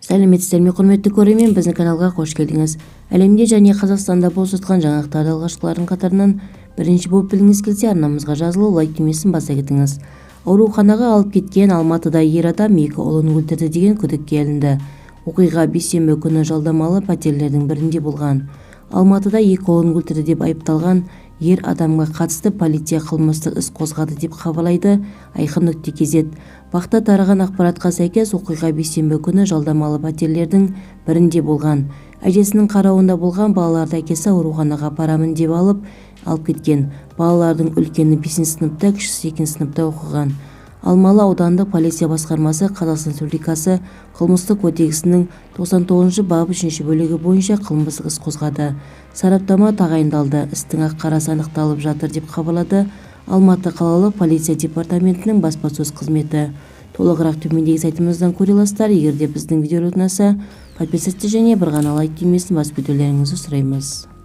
Сәлеметсіздер ме, құрметті көрермен, біздің каналға қош келдіңіз. Әлемде және Қазақстанда болып жатқан жаңалықтарды алғашқылардың қатарынан бірінші болып білгіңіз келсе, арнамызға жазылып, лайк түймесін баса кетіңіз. Ауруханаға алып кеткен Алматыда ер адам 2 ұлын өлтірді деген күдікке ілінді. Оқиға бейсенбі күні жалдамалы пәтерлердің бірінде болған. Алматыда 2 ұлын өлтірді деп айыпталған ер адамға қатысты полиция қылмыстық іс қозғады деп хабарлайды Айқын.кз. Бақта тараған ақпаратқа сәйкес, оқиға бейсенбі күні жалдамалы пәтерлердің бірінде болған. Әжесінің қарауында болған балаларды әкесі ауруханаға апарамын деп алып кеткен. Балалардың үлкені 5 сыныпта, кішісі 2 сыныпта оқыған. Алмалы аудандық полиция басқармасы Қазақстан Республикасы қылмыстық кодексінің 99 бабы 3 бөлігі бойынша қылмыстық іс қозғады. Сараптама тағайындалды. Істің ақ-қарасы анықталып жатыр деп хабарлады Алматы қалалық полиция департаментінің баспасөз қызметі. Толығырақ төмендегі сайтымыздан көре аласыздар. Егер де біздің видео ұнаса, подписывайтесь және бір ғана лайк түймесін басып кетулеріңізді сұраймыз.